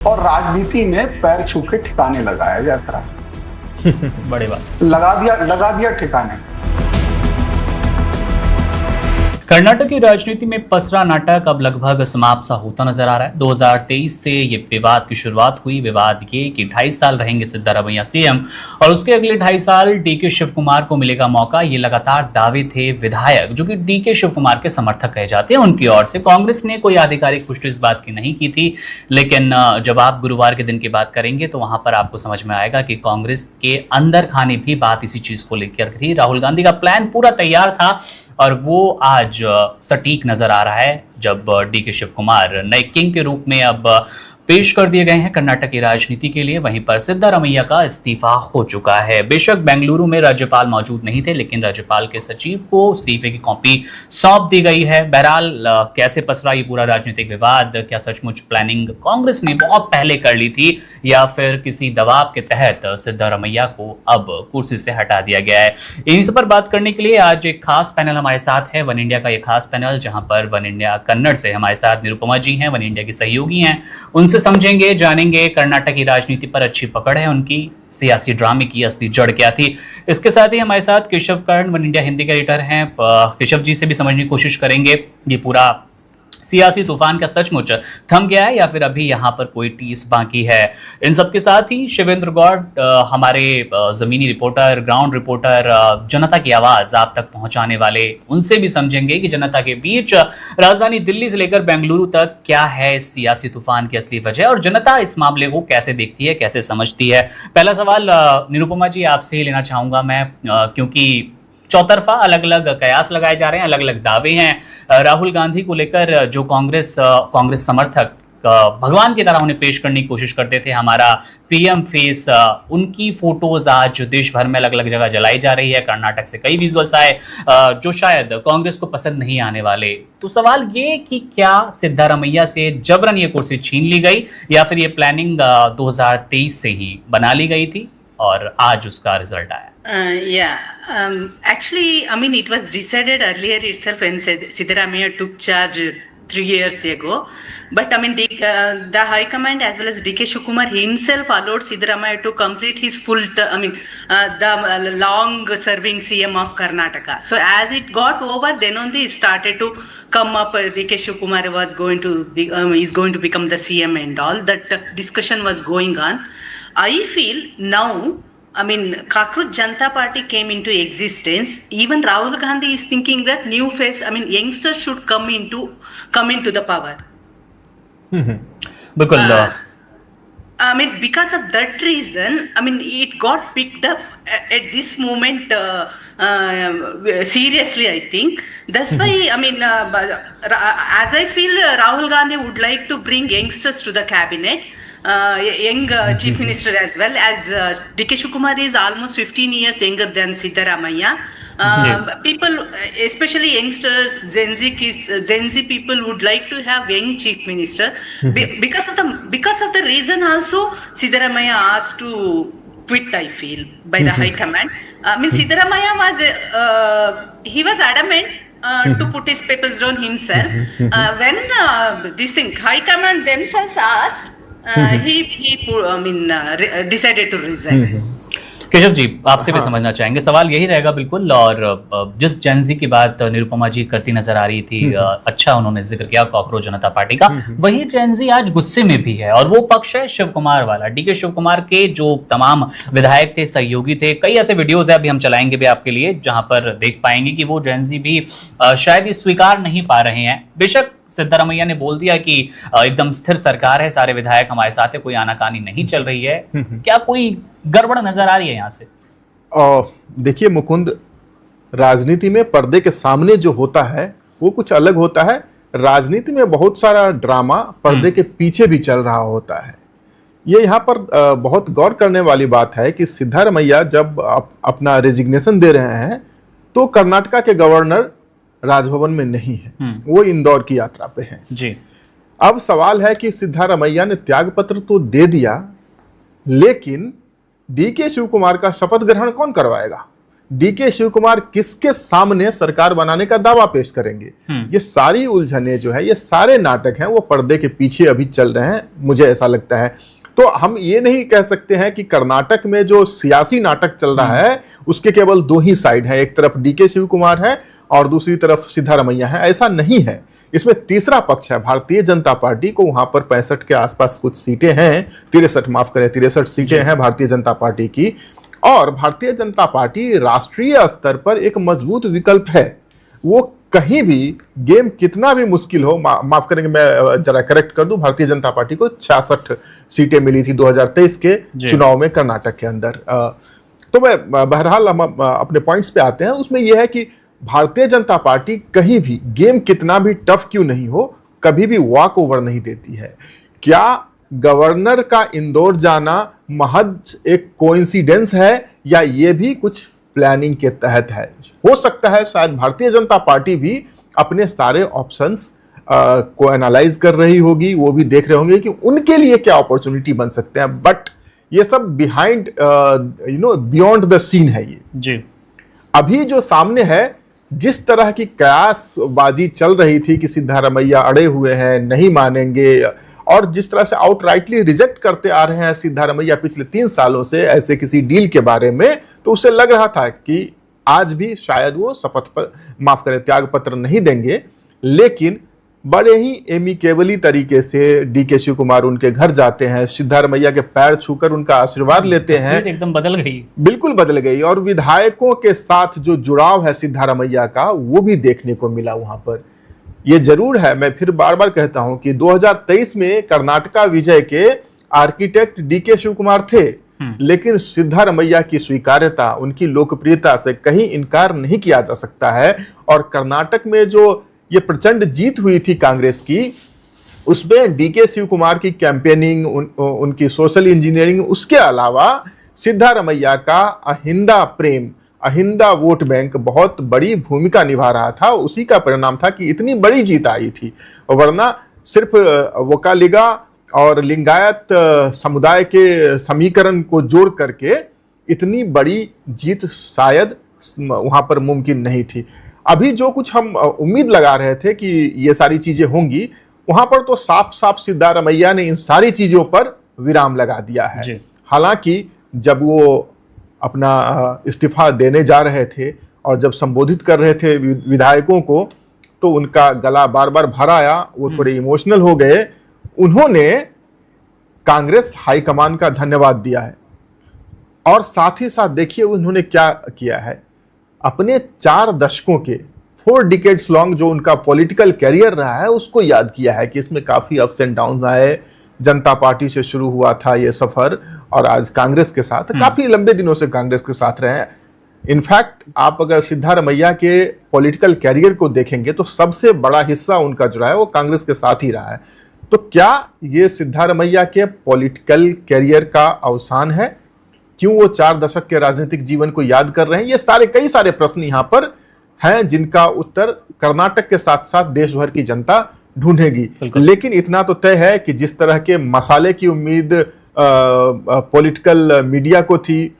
और राजनीति में पैर छू के ठिकाने लगाया जाता है। बड़ी बात। लगा दिया ठिकाने। कर्नाटक की राजनीति में पसरा नाटक अब लगभग समाप्त सा होता नजर आ रहा है। 2023 से ये विवाद की शुरुआत हुई। विवाद ये कि 2.5 साल रहेंगे सिद्धारमैया सीएम और उसके अगले 2.5 साल डीके शिव कुमार को मिलेगा मौका। ये लगातार दावे थे विधायक जो कि डीके शिव कुमार के समर्थक कहे जाते हैं उनकी ओर से। कांग्रेस ने कोई आधिकारिक पुष्टि इस बात की नहीं की थी, लेकिन जब आप गुरुवार के दिन की बात करेंगे तो वहां पर आपको समझ में आएगा कि कांग्रेस के अंदर खाने भी बात इसी चीज को लेकर थी। राहुल गांधी का प्लान पूरा तैयार था और वो आज सटीक नजर आ रहा है जब डीके शिव कुमार नए किंग के रूप में अब पेश कर दिए गए हैं कर्नाटक की राजनीति के लिए। वहीं पर सिद्धारमैया का इस्तीफा हो चुका है। बेशक बेंगलुरु में राज्यपाल मौजूद नहीं थे, लेकिन राज्यपाल के सचिव को इस्तीफे की कॉपी सौंप दी गई है। बहरहाल कैसे पसरा ये पूरा राजनीतिक विवाद, क्या सचमुच प्लानिंग कांग्रेस ने बहुत पहले कर ली थी या फिर किसी दबाव के तहत सिद्धारमैया को अब कुर्सी से हटा दिया गया है, इन्हीं सब पर बात करने के लिए आज एक खास पैनल हमारे साथ है। वन इंडिया का ये खास पैनल, जहां पर वन इंडिया कन्नड़ से हमारे साथ निरुपमा जी हैं, वन इंडिया की सहयोगी हैं। उनसे समझेंगे, जानेंगे कर्नाटक की राजनीति पर अच्छी पकड़ है उनकी, सियासी ड्रामे की असली जड़ क्या थी। इसके साथ ही हमारे साथ केशव कर्ण, वन इंडिया हिंदी के एडिटर हैं। केशव जी से भी समझने की कोशिश करेंगे ये पूरा सियासी तूफान का सचमुच थम गया है या फिर अभी यहाँ पर कोई टीस बाकी है। इन सबके साथ ही शिवेंद्र गौड़, हमारे जमीनी रिपोर्टर, ग्राउंड रिपोर्टर, जनता की आवाज आप तक पहुंचाने वाले, उनसे भी समझेंगे कि जनता के बीच राजधानी दिल्ली से लेकर बेंगलुरु तक क्या है इस सियासी तूफान की असली वजह और जनता इस मामले को कैसे देखती है, कैसे समझती है। पहला सवाल निरुपमा जी आपसे ही लेना चाहूंगा मैं, क्योंकि चौतरफा अलग अलग कयास लगाए जा रहे हैं, अलग अलग दावे हैं राहुल गांधी को लेकर। जो कांग्रेस समर्थक भगवान की तरह उन्हें पेश करने की कोशिश करते थे, हमारा पीएम फेस, उनकी फोटोज आज देश भर में अलग अलग जगह जलाई जा रही है। कर्नाटक से कई विजुअल्स आए जो शायद कांग्रेस को पसंद नहीं आने वाले। तो सवाल ये कि क्या सिद्धारमैया से जबरन ये कुर्सी छीन ली गई या फिर ये प्लानिंग 2023 से ही बना ली गई थी और आज उसका रिजल्ट आया? Actually, I mean, it was decided earlier itself when Siddaramaiah took charge 3 years ago. But I mean, the High Command as well as DK Shiv himself allowed Siddaramaiah to complete his full, the long-serving CM of Karnataka. So as it got over, then only it started to come up. DK Shiv was going to be, is going to become the CM and all. That discussion was going on. I feel now, I mean, Cockroach Janata Party came into existence. Even Rahul Gandhi is thinking that new face, I mean, youngsters should come into the power. बिल्कुल। I mean, because of that reason, I mean, it got picked up at this moment seriously, I think. That's why, I mean, as I feel, Rahul Gandhi would like to bring youngsters to the cabinet. Young chief minister as well as DK Shiv is almost 15 years younger than Siddaramaiah. People, especially youngsters, Gen Z kids, Gen Z people would like to have young chief minister. Because of the reason also Siddaramaiah asked to quit, I feel, by the High Command. I mean, Siddaramaiah he was adamant to put his papers down himself. When this thing High Command themselves asked, he decided to resign. Keshav ji आपसे भी समझना चाहेंगे, सवाल यही रहेगा बिल्कुल। और जिस जेनजी की बात निरुपमा जी करती नजर आ रही थी, अच्छा उन्होंने जिक्र किया कॉकरोच जनता पार्टी का, वही जेनजी आज गुस्से में भी है और वो पक्ष है शिव कुमार वाला। डीके शिव कुमार के जो तमाम विधायक थे, सहयोगी थे, कई ऐसे वीडियोज है अभी हम चलाएंगे भी आपके लिए जहां पर देख पाएंगे कि वो जेनजी भी शायद ये स्वीकार नहीं पा रहे हैं। बेशक सिद्धारमैया ने बोल दिया कि एकदम स्थिर सरकार है, सारे विधायक हमारे साथ है, कोई आनाकानी नहीं चल रही है। क्या कोई गड़बड़ नजर आ रही है यहाँ से? देखिए मुकुंद, राजनीति में पर्दे के सामने जो होता है वो कुछ अलग होता है। राजनीति में बहुत सारा ड्रामा पर्दे के पीछे भी चल रहा होता है। ये यहाँ पर बहुत गौर करने वाली बात है कि सिद्धारमैया जब अपना रेजिग्नेशन दे रहे हैं तो कर्नाटका के गवर्नर राजभवन में नहीं है, वो इंदौर की यात्रा पे हैं जी। अब सवाल है कि सिद्धारमैया ने त्याग पत्र तो दे दिया, लेकिन डीके शिव कुमार का शपथ ग्रहण कौन करवाएगा? डीके शिव कुमार किसके सामने सरकार बनाने का दावा पेश करेंगे। ये सारी उलझने जो है, ये सारे नाटक हैं, वो पर्दे के पीछे अभी चल रहे हैं, मुझे ऐसा लगता है। तो हम ये नहीं कह सकते हैं कि कर्नाटक में जो सियासी नाटक चल रहा है उसके केवल दो ही साइड है, एक तरफ डीके शिव कुमार है और दूसरी तरफ सिद्धारमैया है। ऐसा नहीं है, इसमें तीसरा पक्ष है भारतीय जनता पार्टी को। वहां पर 65 के आसपास कुछ सीटें हैं, 63 सीटें हैं भारतीय जनता पार्टी की। और भारतीय जनता पार्टी राष्ट्रीय स्तर पर एक मजबूत विकल्प है। वो कहीं भी गेम कितना भी मुश्किल हो, माफ करेंगे मैं जरा करेक्ट कर दूं, भारतीय जनता पार्टी को 66 सीटें मिली थी 2023 के चुनाव में कर्नाटक के अंदर। तो मैं बहरहाल हम अपने पॉइंट्स पे आते हैं। उसमें यह है कि भारतीय जनता पार्टी कहीं भी गेम कितना भी टफ क्यों नहीं हो, कभी भी वॉक ओवर नहीं देती है। क्या गवर्नर का इंदौर जाना महज एक कोइंसिडेंस है या ये भी कुछ प्लानिंग के तहत है? हो सकता है शायद भारतीय जनता पार्टी भी अपने सारे ऑप्शंस को एनालाइज कर रही होगी, वो भी देख रहे होंगे कि उनके लिए क्या अपॉर्चुनिटी बन सकते हैं। बट ये सब बिहाइंड बियॉन्ड द सीन है। ये जी अभी जो सामने है, जिस तरह की कयासबाजी चल रही थी कि सिद्धारमैया अड़े हुए हैं, नहीं मानेंगे, और जिस तरह से आउटराइटली रिजेक्ट करते आ रहे हैं सिद्धारमैया पिछले 3 सालों से ऐसे किसी डील के बारे में, तो उससे लग रहा था कि आज भी शायद वो त्याग पत्र नहीं देंगे। लेकिन बड़े ही एमिकेबली तरीके से डीके शिव कुमार उनके घर जाते हैं, सिद्धारमैया के पैर छूकर उनका आशीर्वाद लेते हैं। एकदम बदल गई, बिल्कुल बदल गई। और विधायकों के साथ जो जुड़ाव है सिद्धारमैया का, वो भी देखने को मिला वहां पर। ये जरूर है, मैं फिर बार बार कहता हूं कि 2023 में कर्नाटका विजय के आर्किटेक्ट डीके शिव कुमार थे, लेकिन सिद्धारमैया की स्वीकार्यता, उनकी लोकप्रियता से कहीं इनकार नहीं किया जा सकता है। और कर्नाटक में जो ये प्रचंड जीत हुई थी कांग्रेस की, उसमें डीके शिव कुमार की कैंपेनिंग, उनकी सोशल इंजीनियरिंग, उसके अलावा सिद्धारमैया का अहिंदा प्रेम, अहिंदा वोट बैंक बहुत बड़ी भूमिका निभा रहा था। उसी का परिणाम था कि इतनी बड़ी जीत आई थी। वरना सिर्फ वोकालिगा और लिंगायत समुदाय के समीकरण को जोड़ करके इतनी बड़ी जीत शायद वहां पर मुमकिन नहीं थी। अभी जो कुछ हम उम्मीद लगा रहे थे कि ये सारी चीजें होंगी, वहां पर तो साफ साफ सिद्धारमैया ने इन सारी चीजों पर विराम लगा दिया है। हालांकि जब वो अपना इस्तीफा देने जा रहे थे और जब संबोधित कर रहे थे विधायकों को, तो उनका गला बार बार भर आया, वो थोड़े इमोशनल हो गए। उन्होंने कांग्रेस हाईकमान का धन्यवाद दिया है और साथ ही साथ देखिए उन्होंने क्या किया है। अपने 4 दशकों के 4 डिकेड्स लॉन्ग जो उनका पॉलिटिकल कैरियर रहा है, उसको याद किया है कि इसमें काफी अप्स एंड डाउन्स आए। जनता पार्टी से शुरू हुआ था ये सफर और आज कांग्रेस के साथ, काफी लंबे दिनों से कांग्रेस के साथ रहे हैं। इनफैक्ट आप अगर सिद्धारमैया के पॉलिटिकल कैरियर को देखेंगे तो सबसे बड़ा हिस्सा उनका जो है वो कांग्रेस के साथ ही रहा है। तो क्या ये सिद्धारमैया के पॉलिटिकल कैरियर का अवसान है? क्यों वो 4 दशक के राजनीतिक जीवन को याद कर रहे हैं? ये कई सारे प्रश्न यहाँ पर हैं जिनका उत्तर कर्नाटक के साथ साथ देश भर की जनता ढूंढेगी। लेकिन इतना तो तय है कि जिस तरह के मसाले की उम्मीद पॉलिटिकल मीडिया को थी,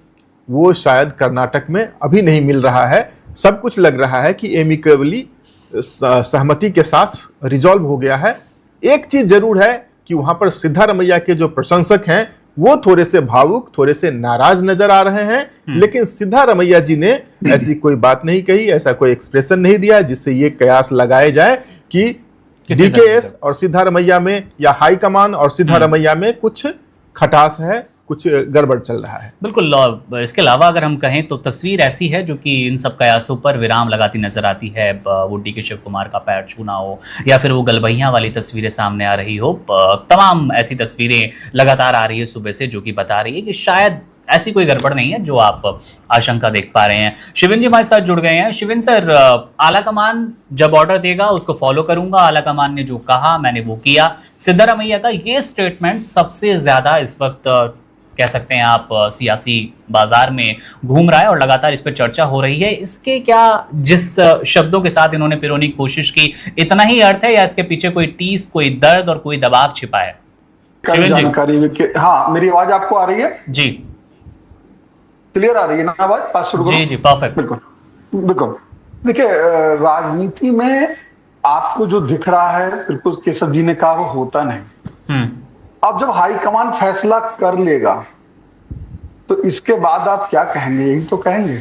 वो शायद कर्नाटक में अभी नहीं मिल रहा है। सब कुछ लग रहा है कि एमिकेबली सहमति के साथ रिजॉल्व हो गया है। एक चीज जरूर है कि वहां पर सिद्धारमैया के जो प्रशंसक हैं वो थोड़े से भावुक, थोड़े से नाराज नजर आ रहे हैं। लेकिन सिद्धारमैया जी ने ऐसी कोई बात नहीं कही, ऐसा कोई एक्सप्रेशन नहीं दिया जिससे ये कयास लगाए जाए कि डीकेएस और सिद्धारमैया में या हाईकमान और सिद्धारमैया में कुछ खटास है, कुछ गड़बड़ चल रहा है। बिल्कुल। इसके अलावा अगर हम कहें तो तस्वीर ऐसी है जो कि इन सब कयासों पर विराम लगाती नजर आती है। वो डीके शिव कुमार का पैर छूना हो या फिर वो गलबहियां वाली तस्वीरें सामने आ रही हो, तमाम ऐसी तस्वीरें लगातार आ रही है सुबह से, जो कि बता रही है कि शायद ऐसी कोई गड़बड़ नहीं है जो आप आशंका देख पा रहे हैं। शिविन जी हमारे साथ जुड़ गए हैं। शिविन सर, आला कमान जब ऑर्डर देगा उसको फॉलो करूंगा, आला कमान ने जो कहा मैंने वो किया। सिद्धारमैया का ये स्टेटमेंट सबसे ज्यादा इस वक्त कह सकते हैं आप सियासी बाजार में घूम रहा है और लगातार इस पर चर्चा हो रही है। इसके क्या, जिस शब्दों के साथ इन्होंने पिरोने की कोशिश की, इतना ही अर्थ है या इसके पीछे कोई टीस, कोई दर्द और कोई दबाव छिपा है? जानकारी हाँ, मेरी आवाज आपको आ रही है? जी क्लियर आ रही है ना आवाज? बात शुरू करो। जी जी, परफेक्ट। बिल्कुल बिल्कुल। देखिए, राजनीति में आपको जो दिख रहा है, बिल्कुल केशव जी ने कहा, वो होता नहीं। अब जब हाईकमान फैसला कर लेगा तो इसके बाद आप क्या कहेंगे? यही तो कहेंगे।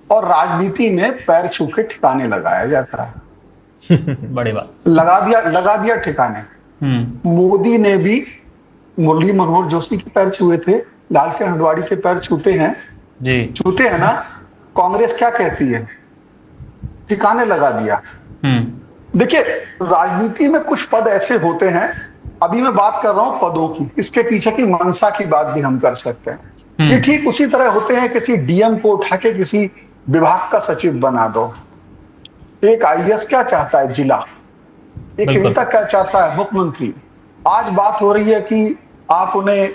और राजनीति में पैर छू के ठिकाने लगाया जाता है। बड़ी बात। लगा दिया ठिकाने। मोदी ने भी मुरली मनोहर जोशी के पैर छुए थे, लालकृष्ण आडवाणी के पैर छूते हैं जी, छूते हैं ना। कांग्रेस क्या कहती है? ठिकाने लगा दिया। देखिए, राजनीति में कुछ पद ऐसे होते हैं, अभी मैं बात कर रहा हूं पदों की, इसके पीछे की मंशा की बात भी हम कर सकते हैं। ये ठीक उसी तरह होते हैं, किसी डीएम को उठा के किसी विभाग का सचिव बना दो। एक आईएएस क्या चाहता है? जिला। एक नेता क्या चाहता है? मुख्यमंत्री। आज बात हो रही है कि आप उन्हें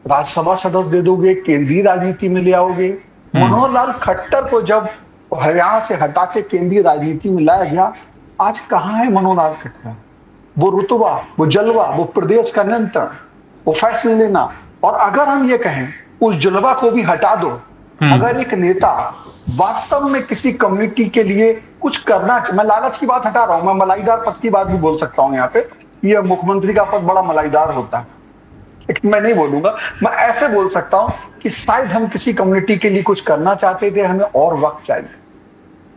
राज्यसभा सदस्य दे दोगे, केंद्रीय राजनीति में ले आओगे। मनोहर लाल खट्टर को जब हरियाणा से हटा के केंद्रीय राजनीति में लाया गया, आज कहां है मनोहर लाल खट्टर? वो रुतबा, वो जलवा, वो प्रदेश का नियंत्रण, वो फैसले लेना। और अगर हम ये कहें उस जलवा को भी हटा दो, अगर एक नेता वास्तव में किसी कम्युनिटी के लिए कुछ करना, मैं लालच की बात हटा रहा हूं, मैं मलाईदार पद की बात भी बोल सकता हूं यहाँ पे। ये मुख्यमंत्री का पद बड़ा मलाईदार होता है, लेकिन मैं नहीं बोलूंगा। मैं ऐसे बोल सकता हूं कि शायद हम किसी कम्युनिटी के लिए कुछ करना चाहते थे, हमें और वक्त चाहिए।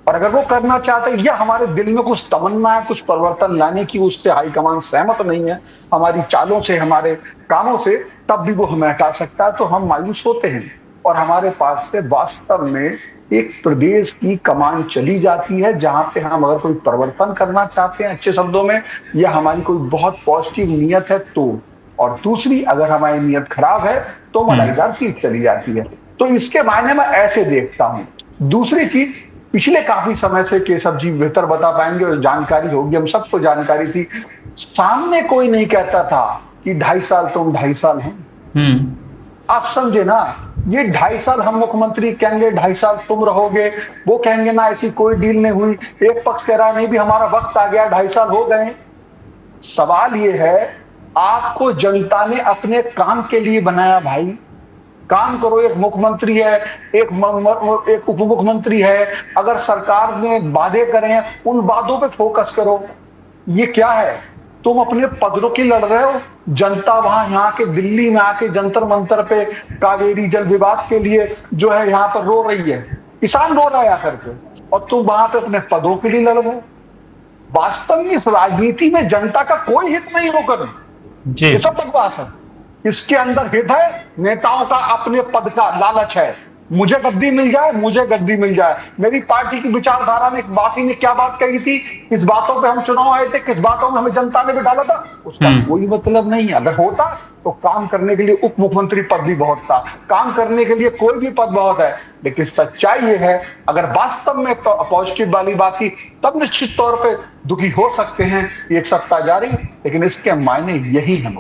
और अगर वो करना चाहते हैं या हमारे दिल में कुछ तमन्ना है कुछ परिवर्तन लाने की, उससे हाईकमान सहमत नहीं है हमारी चालों से, हमारे कामों से, तब भी वो हमें हटा सकता है। तो हम मायूस होते हैं और हमारे पास से वास्तव में एक प्रदेश की कमान चली जाती है, जहां पे हम अगर कोई परिवर्तन करना चाहते हैं अच्छे शब्दों में, या हमारी कोई बहुत पॉजिटिव नीयत है तो, और दूसरी अगर हमारी नीयत खराब है तो मलाईदार सीट चली जाती है। तो इसके मायने में ऐसे देखता हूं। दूसरी चीज, पिछले काफी समय से केशव जी बेहतर बता पाएंगे और जानकारी होगी, हम सबको जानकारी थी, सामने कोई नहीं कहता था कि 2.5 साल तुम 2.5 साल हैं। आप समझे ना, ये 2.5 साल हम मुख्यमंत्री कहेंगे, 2.5 साल तुम रहोगे, वो कहेंगे ना ऐसी कोई डील नहीं हुई। एक पक्ष कह रहा नहीं भी हमारा वक्त आ गया, 2.5 साल हो गए। सवाल ये है, आपको जनता ने अपने काम के लिए बनाया भाई, काम करो। एक मुख्यमंत्री है, एक उप मुख्यमंत्री है, अगर सरकार ने वादे करे हैं उन वादों पे फोकस करो। ये क्या है? तुम अपने पदों की लड़ रहे हो, जनता वहां यहाँ के दिल्ली में आके जंतर मंतर पे कावेरी जल विवाद के लिए जो है यहाँ पर रो रही है, किसान रो रहा है आकर के, और तुम वहां पे अपने पदों के लिए लड़ रहे हो। वास्तव में इस राजनीति में जनता का कोई हित नहीं होकर, ये सब बकवास है। इसके अंदर हित है नेताओं का, अपने पद का लालच है, मुझे गद्दी मिल जाए, मुझे गद्दी मिल जाए। मेरी पार्टी की विचारधारा में बाकी ने क्या बात कही थी, किस बातों पे हम चुनाव आए थे, किस बातों में हमें जनता ने भी डाला था, उसका कोई मतलब नहीं है। अगर होता तो काम करने के लिए उप मुख्यमंत्री पद भी बहुत था, काम करने के लिए कोई भी पद बहुत है। लेकिन सच्चाई ये है, अगर वास्तव में पॉजिटिव वाली बात की, तब निश्चित तौर पर दुखी हो सकते हैं, एक सप्ताह जारी, लेकिन इसके मायने यही है।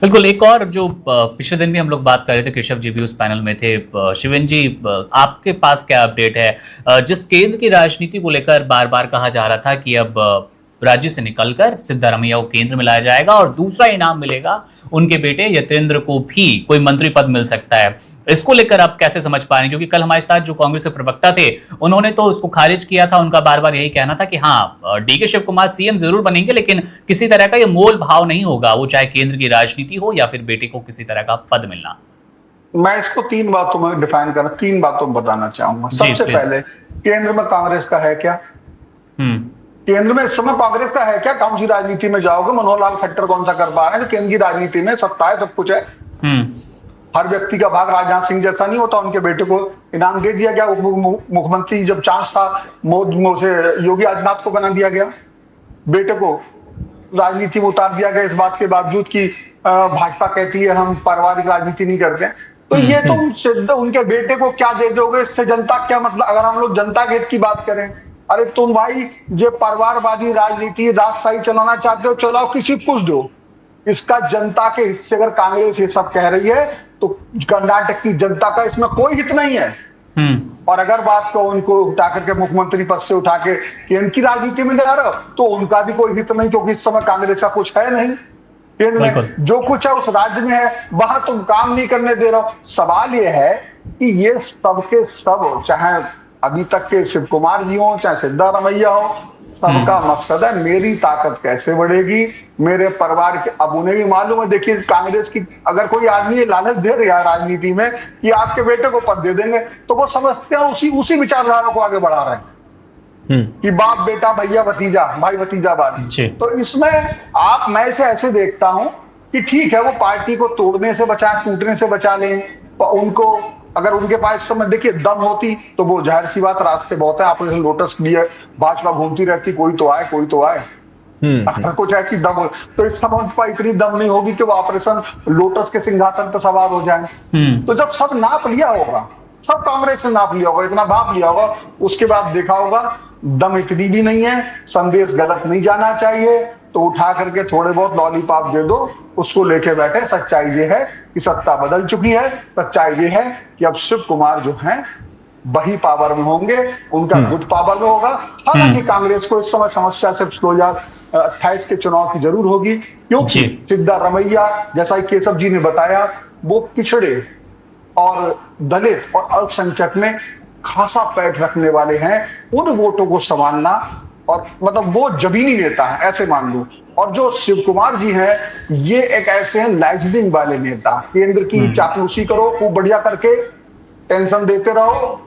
बिल्कुल। एक और जो पिछले दिन भी हम लोग बात कर रहे थे, केशव जी भी उस पैनल में थे। शिवेन जी, आपके पास क्या अपडेट है? जिस केंद्र की राजनीति को लेकर बार बार कहा जा रहा था कि अब राज्य से निकलकर सिद्धारमैया को केंद्र में लाया जाएगा और दूसरा इनाम मिलेगा, उनके बेटे यतेंद्र को भी कोई मंत्री पद मिल सकता है, इसको लेकर आप कैसे समझ पा रहे हैं? क्योंकि कल हमारे साथ जो कांग्रेस के प्रवक्ता थे, उन्होंने तो उसको खारिज किया था। उनका बार बार यही कहना था कि हाँ, डीके शिव कुमार सीएम जरूर बनेंगे, लेकिन किसी तरह का ये मोल भाव नहीं होगा, वो चाहे केंद्र की राजनीति हो या फिर बेटे को किसी तरह का पद मिलना। मैं इसको 3 बातों में डिफाइन करना, 3 बातों में बताना चाहूंगा। सबसे पहले, केंद्र में कांग्रेस का है क्या? केंद्र में इस समय कांग्रेस का है क्या? कौन सी राजनीति में जाओगे? मनोहर लाल खट्टर कौन सा कर पा रहे हैं? केंद्र की राजनीति में सत्ता है, सब कुछ है। हर व्यक्ति का भाग राजनाथ सिंह जैसा नहीं होता। उनके बेटे को इनाम दे दिया गया, मुख्यमंत्री जब चांस था से योगी आदित्यनाथ को बना दिया गया, बेटे को राजनीति में उतार दिया गया, इस बात के बावजूद कि भाजपा कहती है हम पारिवारिक राजनीति नहीं करते। तो ये तो उनके बेटे को क्या दे दोगे? इससे जनता क्या मतलब? अगर हम लोग जनता के हित की बात करें, अरे तुम भाई जो परिवारवादी राजनीति राजशाही चलाना चाहते हो, चलाओ, किसी को कुछ दो। इसका जनता के हित से अगर कांग्रेस ये सब कह रही है तो कर्नाटक की जनता का इसमें कोई हित नहीं है। और अगर बात को उनको उठा करके मुख्यमंत्री पद से उठा के केंद्र की राजनीति में ले रहे हो तो उनका भी कोई हित नहीं, क्योंकि इस समय कांग्रेस का कुछ है नहीं। केंद्र में जो कुछ है उस राज्य में है, वहां तुम काम नहीं करने दे रहे हो। सवाल ये है कि ये सबके सब, चाहे अभी तक के शिव कुमार जी हो, चाहे सिद्धारमैया हो, सबका मकसद है मेरी ताकत कैसे बढ़ेगी, मेरे परिवार के। अब उन्हें भी मालूम है, देखिए कांग्रेस की अगर कोई आदमी ये लालच दे रहा है राजनीति में कि आपके बेटे को पद दे देंगे, तो वो समझते हैं उसी विचारधारा को आगे बढ़ा रहे हैं कि बाप बेटा भैया भतीजा, भाई भतीजावाद। तो इसमें मैं इसे ऐसे देखता हूं कि ठीक है, वो पार्टी को तोड़ने से बचा, टूटने से बचा लें, उनको अगर उनके पास इस समय देखिए दम होती तो वो जाहिर सी बात, रास्ते बहुत है, ऑपरेशन लोटस लिए भाजपा घूमती रहती, कोई तो आए कोई तो आए। अगर कुछ ऐसी दम हो तो इस समय उनके पास इतनी दम नहीं होगी कि वो ऑपरेशन लोटस के सिंहासन पर सवार हो जाए। तो जब सब नाप लिया होगा, सब कांग्रेस ने नाप लिया होगा, इतना भाप लिया होगा, उसके बाद देखा होगा दम इतनी भी नहीं है, संदेश गलत नहीं जाना चाहिए, तो उठा करके थोड़े बहुत लॉलीपॉप दे दो, उसको लेके बैठे। सच्चाई ये है कि सत्ता बदल चुकी है, सच्चाई ये है कि अब शिव कुमार जो हैं वही पावर में होंगे, उनका गुट पावर में होगा। हालांकि कांग्रेस को इस समय समस्या सिर्फ 2028 के चुनाव की जरूर होगी, क्योंकि सिद्धारमैया, जैसा कि केशव जी ने बताया, वो पिछड़े और दलित और अल्पसंख्यक में खासा पैठ रखने वाले हैं। उन वोटों को संभालना, और मतलब वो जमीनी नेता है ऐसे मान लो। और जो शिव कुमार जी हैं, ये एक ऐसे हैं लाइजनिंग वाले नेता, केंद्र की चापलूसी करो, खूब बढ़िया करके टेंशन देते रहो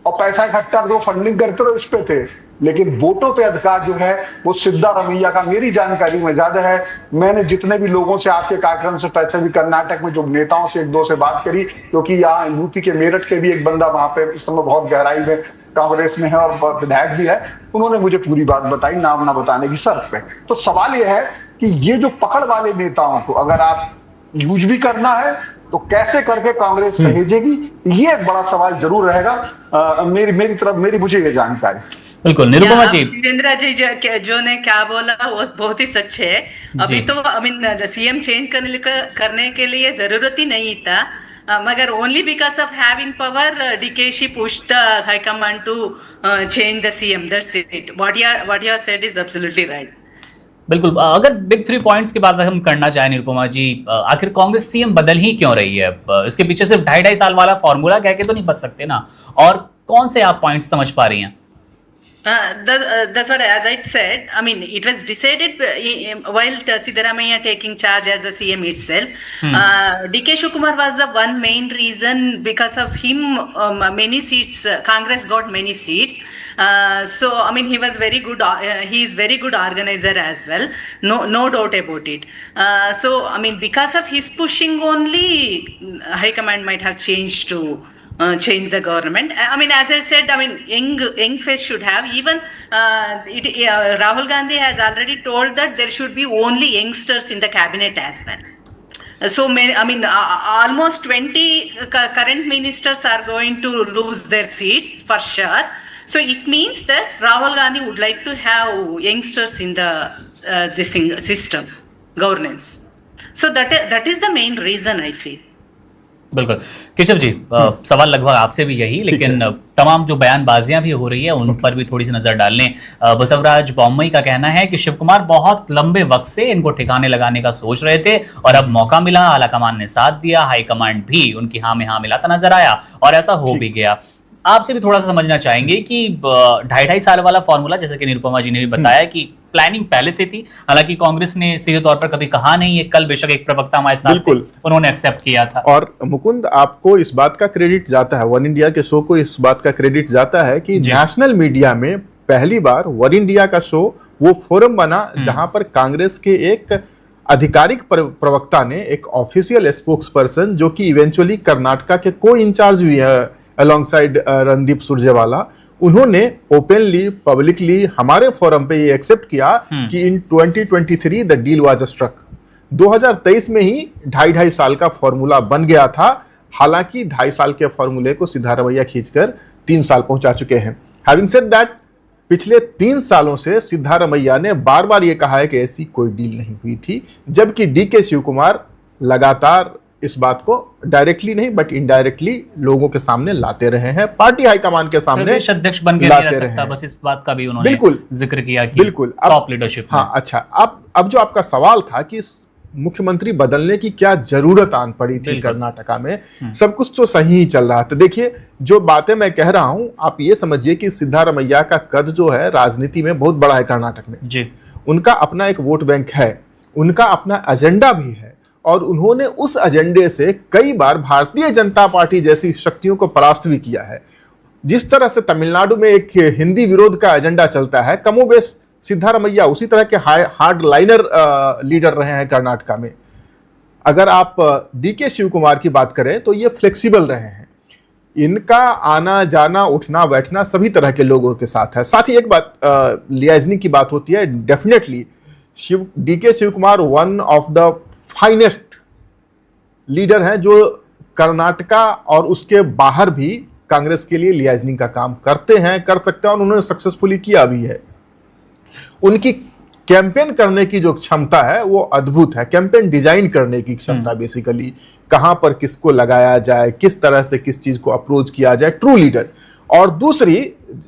और पैसा इकट्ठा करो, फंडिंग करते रहो, इस पे थे। लेकिन वोटों पे अधिकार जो है वो सिद्धारमैया का मेरी जानकारी में ज्यादा है। मैंने जितने भी लोगों से आपके कार्यक्रम से पैसे भी कर्नाटक में जो नेताओं से एक दो से बात करी, क्योंकि यहाँ यूपी के मेरठ के भी एक बंदा वहां पे इस समय बहुत गहराई में कांग्रेस में है और विधायक भी है, उन्होंने मुझे पूरी बात बताई, नाम ना बताने की शर्त पे। तो सवाल यह है कि ये जो पकड़ वाले नेताओं को अगर आप यूज भी करना है तो कैसे करके कांग्रेस सहेजेगी, ये एक बड़ा सवाल जरूर रहेगा। मेरी मुझे ये जानकारी। बिल्कुल निरुपमा जी, वीरेंद्र जी जो ने क्या बोला वो बहुत ही सच है। अभी तो सीएम चेंज करने के लिए जरूरत ही नहीं था, मगर only because of having power डीकेशी pushed the high command to change the CM, that's it. What you said is absolutely right. बिल्कुल। अगर बिग 3 पॉइंट्स की बात हम करना चाहें निरुपमा जी, आखिर कांग्रेस सीएम बदल ही क्यों रही है? इसके पीछे सिर्फ 2.5 साल वाला फॉर्मूला कह के तो नहीं बच सकते ना, और कौन से आप पॉइंट्स समझ पा रही हैं? That's what, as I said, I mean, it was decided while Siddaramaiah taking charge as a CM itself. DK Shivakumar was the one main reason. Because of him, many seats, Congress got many seats. So, I mean, he was very good. He is very good organizer as well. No doubt about it. So, I mean, because of his pushing only, High Command might have changed to change the government. I mean, as I said, I mean, young face should have. Even Rahul Gandhi has already told that there should be only youngsters in the cabinet as well. So, I mean, almost 20 current ministers are going to lose their seats for sure. So, it means that Rahul Gandhi would like to have youngsters in the this system, governance. So, that is the main reason I feel. बिल्कुल। केशव जी, सवाल लगभग आपसे भी यही, लेकिन तमाम जो बयानबाजियां भी हो रही है उन पर भी थोड़ी सी नजर डाल लें। बसवराज बॉम्मई का कहना है कि शिव कुमार बहुत लंबे वक्त से इनको ठिकाने लगाने का सोच रहे थे और अब मौका मिला, आला कमान ने साथ दिया, हाई कमांड भी उनकी हाँ में हाँ मिलाता नजर आया और ऐसा हो भी गया। आपसे भी थोड़ा सा समझना चाहेंगे कि 2.5 साल वाला फॉर्मूला, जैसे कि निरुपमा जी ने भी बताया कि प्लानिंग पहले से थी, हालांकि कांग्रेस ने सीधे तौर पर कभी कहा नहीं है, कल बेशक एक प्रवक्ता हमारे साथ थे, उन्होंने एक्सेप्ट किया था। और मुकुंद, आपको इस बात का क्रेडिट जाता है, वन इंडिया के शो को इस बात का क्रेडिट जाता है कि नेशनल मीडिया में पहली बार वन इंडिया का शो वो फोरम बना जहां पर कांग्रेस के एक आधिकारिक प्रवक्ता ने, एक ऑफिशियल स्पोक्स पर्सन जो कि इवेंचुअली कर्नाटका के को इंचार्ज भी है अलोंगसाइड रणदीप सुरजेवाला, उन्होंने ओपनली पब्लिकली हमारे फोरम पे ये एक्सेप्ट किया कि इन 2023 द डील वाज स्ट्रक। 2023 में ही 2.5 साल का फॉर्मूला बन गया था। हालांकि 2.5 साल के फॉर्मूले को सिद्धारमैया खींचकर 3 साल पहुंचा चुके हैं। हैविंग सेड दैट, पिछले 3 सालों से सिद्धारमैया ने बार बार ये कहा है कि ऐसी कोई डील नहीं हुई थी, जबकि डीके शिव कुमार लगातार इस बात को डायरेक्टली नहीं बट इनडायरेक्टली लोगों के सामने लाते रहे हैं, पार्टी हाईकमान के सामने प्रदेश अध्यक्ष बन के लाते रहे हैं। बस इस बात का भी उन्होंने बिल्कुल जिक्र किया कि बिल्कुल टॉप लीडरशिप। हाँ, अच्छा, अब जो आपका सवाल था कि मुख्यमंत्री बदलने की क्या जरूरत आन पड़ी थी कर्नाटका में। सब कुछ तो सही ही चल रहा था। देखिए जो बातें मैं कह रहा हूं, आप ये समझिए कि सिद्धारमैया का कद जो है राजनीति में बहुत बड़ा है कर्नाटक में जी। उनका अपना एक वोट बैंक है, उनका अपना एजेंडा भी है, और उन्होंने उस एजेंडे से कई बार भारतीय जनता पार्टी जैसी शक्तियों को परास्त भी किया है। जिस तरह से तमिलनाडु में एक हिंदी विरोध का एजेंडा चलता है, कमोबेश सिद्धारमैया उसी तरह के हार्ड लाइनर लीडर रहे हैं कर्नाटका में। अगर आप डीके शिव कुमार की बात करें तो ये फ्लेक्सिबल रहे हैं, इनका आना जाना उठना बैठना सभी तरह के लोगों के साथ है। साथ ही एक बात लियाजनी की बात होती है, definitely DK Shivakumar one of the finest leader हैं जो कर्नाटका और उसके बाहर भी कांग्रेस के लिए लियाजनी का काम करते हैं, कर सकते हैं, और उन्होंने सक्सेसफुली किया भी है। उनकी कैंपेन करने की जो क्षमता है वो अद्भुत है, कैंपेन डिजाइन करने की क्षमता, बेसिकली कहां पर किसको लगाया जाए, किस तरह से किस चीज को अप्रोच किया जाए, ट्रू लीडर। और दूसरी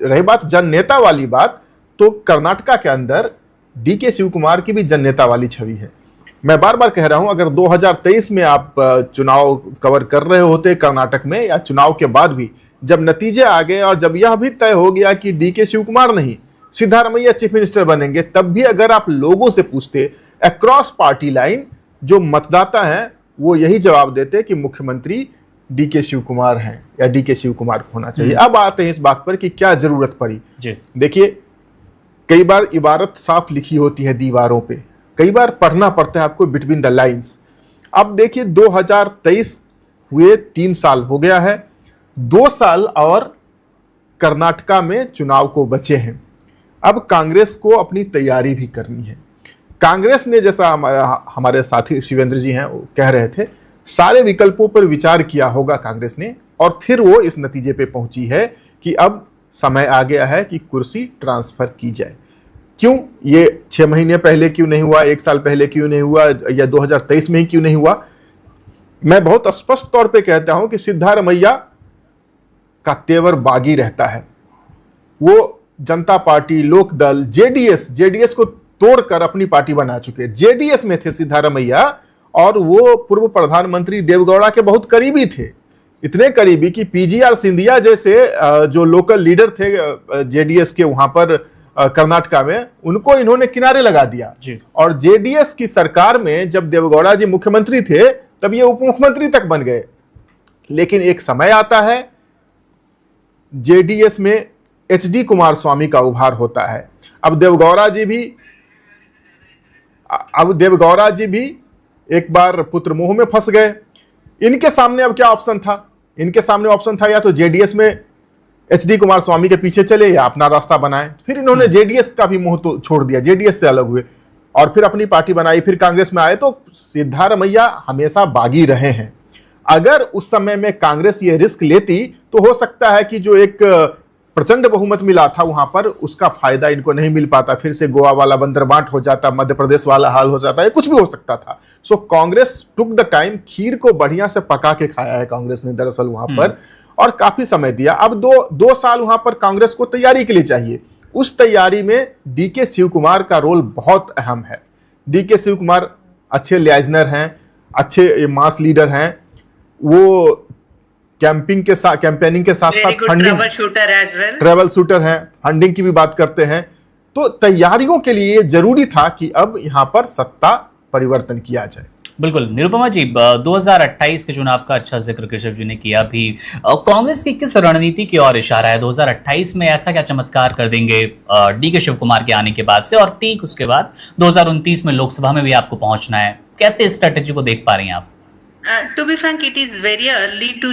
रही बात जन नेता वाली बात, तो कर्नाटका के अंदर डीके शिव कुमार की भी जन नेता वाली छवि है। मैं बार बार कह रहा हूं, अगर 2023 में आप चुनाव कवर कर रहे होते कर्नाटक में, या चुनाव के बाद भी जब नतीजे आ गए और जब यह भी तय हो गया कि डीके शिव कुमार नहीं सिद्धारमैया चीफ मिनिस्टर बनेंगे, तब भी अगर आप लोगों से पूछते अक्रॉस पार्टी लाइन, जो मतदाता हैं वो यही जवाब देते कि मुख्यमंत्री डीके शिव कुमार हैं या डीके शिव कुमार को होना चाहिए। अब आते हैं इस बात पर कि क्या जरूरत पड़ी। देखिए कई बार इबारत साफ लिखी होती है दीवारों पे, कई बार पढ़ना पड़ता है आपको बिटवीन द लाइंस। अब देखिए 2023 हुए 3 साल हो गया है, 2 साल और कर्नाटका में चुनाव को बचे हैं। अब कांग्रेस को अपनी तैयारी भी करनी है। कांग्रेस ने, जैसा हमारे साथी शिवेंद्र जी हैं वो कह रहे थे, सारे विकल्पों पर विचार किया होगा कांग्रेस ने, और फिर वो इस नतीजे पे पहुंची है कि अब समय आ गया है कि कुर्सी ट्रांसफर की जाए। क्यों ये 6 महीने पहले क्यों नहीं हुआ, 1 साल पहले क्यों नहीं हुआ, या 2023 में ही क्यों नहीं हुआ? मैं बहुत स्पष्ट तौर पे कहता हूं कि सिद्धारमैया का तेवर बागी रहता है। वो जनता पार्टी, लोक दल, जेडीएस को तोड़कर अपनी पार्टी बना चुके। जेडीएस में थे सिद्धारमैया, और वो पूर्व प्रधानमंत्री देवगौड़ा के बहुत करीबी थे, इतने करीबी कि पीजीआर सिंधिया जैसे जो लोकल लीडर थे जेडीएस के वहां पर कर्नाटका में, उनको इन्होंने किनारे लगा दिया। और जेडीएस की सरकार में जब देवगौड़ा जी मुख्यमंत्री थे तब ये उप मुख्यमंत्री तक बन गए। लेकिन एक समय आता है, जेडीएस में एचडी कुमार स्वामी का उभार होता है। अब देवगौड़ा जी भी एक बार पुत्र मोह में फंस गए। इनके सामने अब क्या ऑप्शन था? इनके सामने ऑप्शन था या तो जेडीएस में एचडी कुमार स्वामी के पीछे चले या अपना रास्ता बनाए। फिर इन्होंने जेडीएस का भी मोह तो छोड़ दिया, जेडीएस से अलग हुए और फिर अपनी पार्टी बनाई, फिर कांग्रेस में आए। तो सिद्धारमैया हमेशा बागी रहे हैं। अगर उस समय में कांग्रेस ये रिस्क लेती तो हो सकता है कि जो एक प्रचंड बहुमत मिला था वहां पर, उसका फायदा इनको नहीं मिल पाता, फिर से गोवा वाला बंदरबांट हो जाता, मध्य प्रदेश वाला हाल हो जाता है, कुछ भी हो सकता था। सो कांग्रेस टुक द टाइम, खीर को बढ़िया से पका के खाया है कांग्रेस ने दरअसल वहां पर, और काफी समय दिया। अब दो साल वहां पर कांग्रेस को तैयारी के लिए चाहिए। उस तैयारी में डीके शिव कुमार का रोल बहुत अहम है। डीके शिव कुमार अच्छे लियाजनर हैं, अच्छे मास लीडर हैं, वो कैंपेनिंग के साथ ट्रैवल शूटर हैं, फंडिंग की भी बात करते हैं। तो तैयारियों के लिए जरूरी था कि अब यहां पर सत्ता परिवर्तन किया जाए। बिल्कुल निरुपमा जी, 2028 के चुनाव का अच्छा जिक्र केशव जी ने किया भी। कांग्रेस की किस रणनीति की ओर इशारा है? 2028 में ऐसा क्या चमत्कार कर देंगे डीके शिव कुमार के आने के बाद से, और ठीक उसके बाद 2029 में लोकसभा में भी आपको पहुंचना है, कैसे स्ट्रेटेजी को देख पा रही हैं आप? To be frank, it is very early to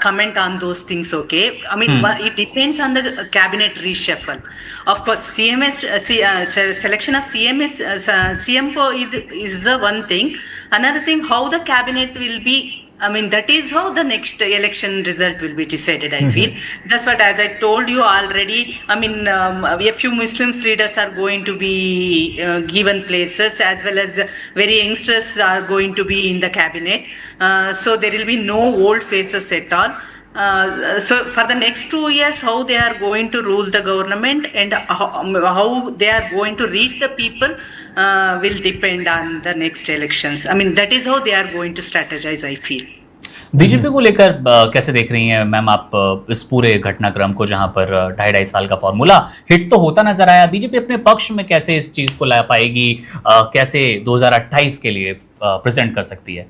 comment on those things. Okay, I mean it depends on the cabinet reshuffle. Of course, selection of CM is the one thing. Another thing, how the cabinet will be. I mean, that is how the next election result will be decided, I feel. That's what, as I told you already, I mean, a few Muslim leaders are going to be given places, as well as very youngsters are going to be in the cabinet. So there will be no old faces at all. So for the next 2 years, how they are going to rule the government and how they are going to reach the people, will depend on the next elections. I mean, that is how they are going to strategize, I feel. BJP को लेकर कैसे देख रही हैं ma'am आप इस पूरे घटनाक्रम को, जहां पर 2.5 साल का फॉर्मूला हिट तो होता नजर आया, बीजेपी अपने पक्ष में कैसे इस चीज को ला पाएगी, कैसे 2028 के लिए प्रेजेंट कर सकती है?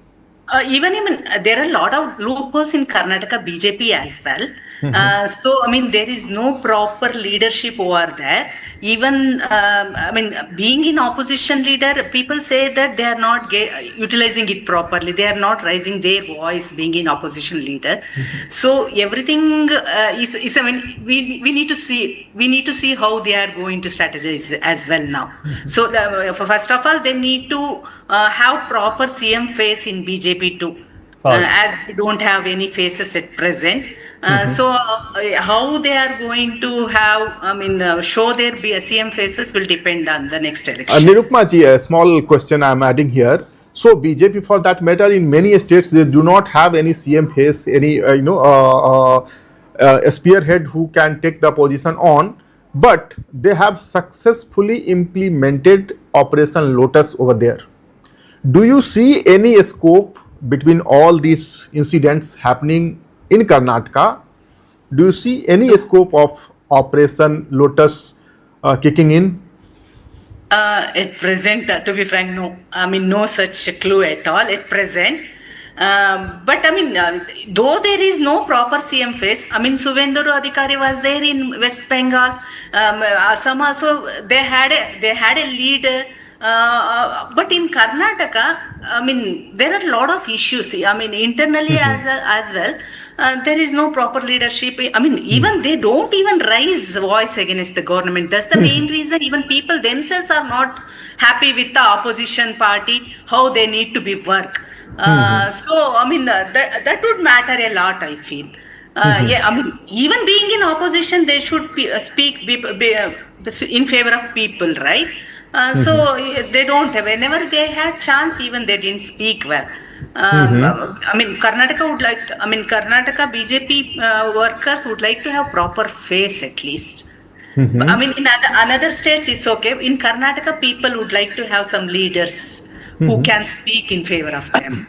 Even there are a lot of loopholes in Karnataka BJP as well. So I mean, there is no proper leadership over there. Even I mean, being in opposition leader, people say that they are not utilizing it properly. They are not raising their voice being in opposition leader. So everything is I mean, we need to see how they are going to strategize as well now. So first of all, they need to have proper CM face in BJP too. As we don't have any faces at present. So how they are going to have, I mean, show their CM faces will depend on the next election. Nirupma ji, a small question I am adding here. So BJP, for that matter, in many states, they do not have any CM face, any a spearhead who can take the position on, but they have successfully implemented Operation Lotus over there. Do you see any scope between all these incidents happening in Karnataka? Do you see any scope of Operation Lotus kicking in? At present, to be frank, no. I mean, no such clue at all at present. But I mean, though there is no proper CM face, I mean, Subhendu Adhikari was there in West Bengal. Assam also, they had a leader. But in Karnataka, I mean, there are a lot of issues. I mean, internally as well, there is no proper leadership. I mean, even they don't even raise voice against the government. That's the main reason. Even people themselves are not happy with the opposition party, how they need to be work. So, I mean, that would matter a lot, I feel. Yeah, I mean, even being in opposition, they should speak in favor of people, right? So they don't. Whenever they had chance, even they didn't speak well. I mean, Karnataka BJP workers would like to have proper face at least. I mean, in another states it's okay. In Karnataka, people would like to have some leaders who can speak in favor of them.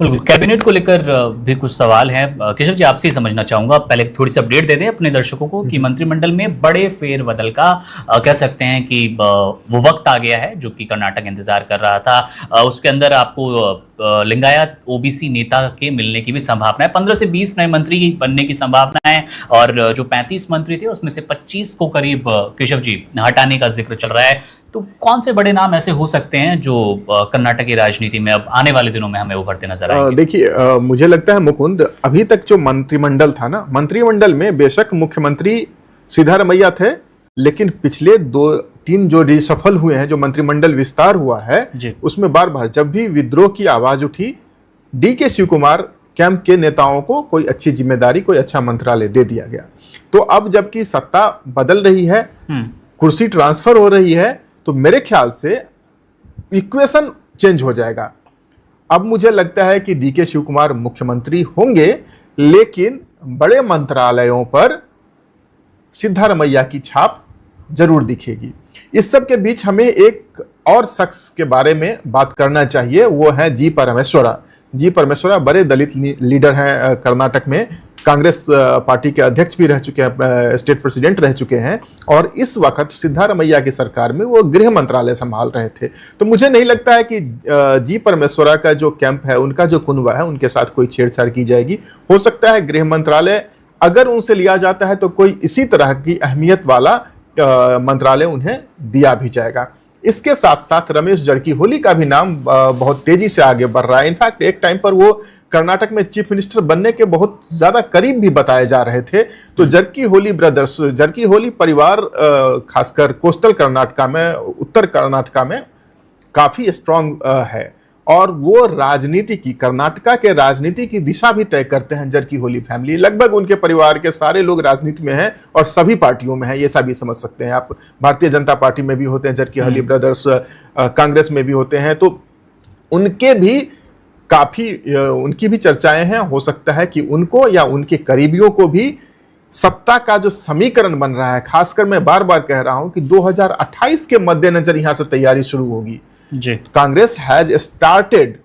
बिल्कुल, cabinet को लेकर भी कुछ सवाल हैं। केशव जी, आपसे ही समझना चाहूंगा, पहले थोड़ी सी अपडेट दे दें अपने दर्शकों को कि मंत्रिमंडल में बड़े फेरबदल का कह सकते हैं कि वो वक्त आ गया है जो कि कर्नाटक इंतजार कर रहा था। उसके अंदर आपको लिंगायत ओबीसी नेता के मिलने की भी संभावना है, 15 से 20 नए मंत्री बनने की संभावना है, और जो 35 मंत्री थे उसमें से 25 को करीब केशव जी हटाने का जिक्र चल रहा है। तो कौन से बड़े नाम ऐसे हो सकते हैं जो कर्नाटक की राजनीति में अब आने वाले दिनों में हमें उभरते नजर आएंगे? देखिए, मुझे लगता है मुकुंद, अभी तक जो मंत्रिमंडल था ना, मंत्रिमंडल में बेशक मुख्यमंत्री सिद्धारमैया थे, लेकिन पिछले 2-3 जो रिसफल हुए हैं, जो मंत्रिमंडल विस्तार हुआ है, उसमें बार बार जब भी विद्रोह की आवाज उठी, डीके शिव कुमार कैंप के नेताओं को कोई अच्छी जिम्मेदारी, कोई अच्छा मंत्रालय दे दिया गया। तो अब जबकि सत्ता बदल रही है, कुर्सी ट्रांसफर हो रही है, तो मेरे ख्याल से इक्वेशन चेंज हो जाएगा। अब मुझे लगता है कि डीके शिव कुमार मुख्यमंत्री होंगे, लेकिन बड़े मंत्रालयों पर सिद्धारमैया की छाप जरूर दिखेगी। इस सब के बीच हमें एक और शख्स के बारे में बात करना चाहिए, वो है जी परमेश्वरा। जी परमेश्वरा बड़े दलित लीडर हैं कर्नाटक में, कांग्रेस पार्टी के अध्यक्ष भी रह चुके हैं, स्टेट प्रेसिडेंट रह चुके हैं, और इस वक्त सिद्धारमैया की सरकार में वो गृह मंत्रालय संभाल रहे थे। तो मुझे नहीं लगता है कि जी परमेश्वरा का जो कैंप है, उनका जो कुनबा है, उनके साथ कोई छेड़छाड़ की जाएगी। हो सकता है गृह मंत्रालय अगर उनसे लिया जाता है तो कोई इसी तरह की अहमियत वाला मंत्रालय उन्हें दिया भी जाएगा। इसके साथ साथ रमेश जरकीहोली का भी नाम बहुत तेजी से आगे बढ़ रहा है। इनफैक्ट एक टाइम पर वो कर्नाटक में चीफ मिनिस्टर बनने के बहुत ज्यादा करीब भी बताए जा रहे थे। तो जरकीहोली ब्रदर्स, जरकीहोली परिवार खासकर कोस्टल कर्नाटका में, उत्तर कर्नाटका में काफी स्ट्रांग है, और वो राजनीति की, कर्नाटका के राजनीति की दिशा भी तय करते हैं। जरकीहोली फैमिली, लगभग उनके परिवार के सारे लोग राजनीति में हैं और सभी पार्टियों में हैं, ये सभी समझ सकते हैं आप। भारतीय जनता पार्टी में भी होते हैं जरकीहोली ब्रदर्स, कांग्रेस में भी होते हैं, तो उनके भी काफी उनकी भी चर्चाएं हैं। हो सकता है कि उनको या उनके करीबियों को भी सत्ता का जो समीकरण बन रहा है, खासकर मैं बार बार कह रहा हूं कि 2028 के मद्देनजर यहां से तैयारी शुरू होगी जी। कांग्रेस हैज स्टार्टेड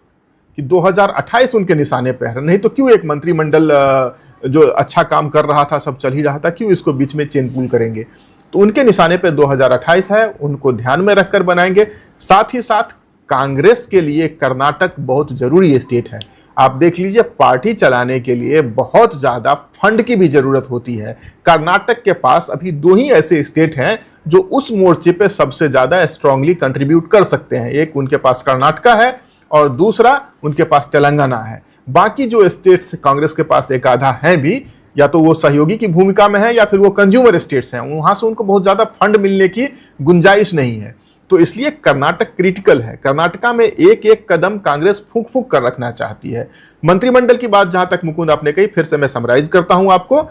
कि 2028 उनके निशाने पे है, नहीं तो क्यों एक मंत्रिमंडल जो अच्छा काम कर रहा था, सब चल ही रहा था, क्यों इसको बीच में चेन पुल करेंगे। तो उनके निशाने पे 2028 है, उनको ध्यान में रखकर बनाएंगे। साथ ही साथ कांग्रेस के लिए कर्नाटक बहुत जरूरी स्टेट है। आप देख लीजिए, पार्टी चलाने के लिए बहुत ज्यादा फंड की भी जरूरत होती है। कर्नाटक के पास अभी 2 ही ऐसे स्टेट हैं जो उस मोर्चे पे सबसे ज्यादा स्ट्रांगली कंट्रीब्यूट कर सकते हैं। एक उनके पास कर्नाटका है और दूसरा उनके पास तेलंगाना है। बाकी जो स्टेट्स कांग्रेस के पास एक आधा हैं भी, या तो वो सहयोगी की भूमिका में है या फिर वो कंज्यूमर स्टेट्स हैं, वहां से उनको बहुत ज्यादा फंड मिलने की गुंजाइश नहीं है। तो इसलिए कर्नाटक क्रिटिकल है। कर्नाटका में एक एक कदम कांग्रेस फूंक फूंक कर रखना चाहती है। मंत्रिमंडल की बात जहां तक मुकुंद आपने कही, फिर से मैं समराइज करता हूं आपको।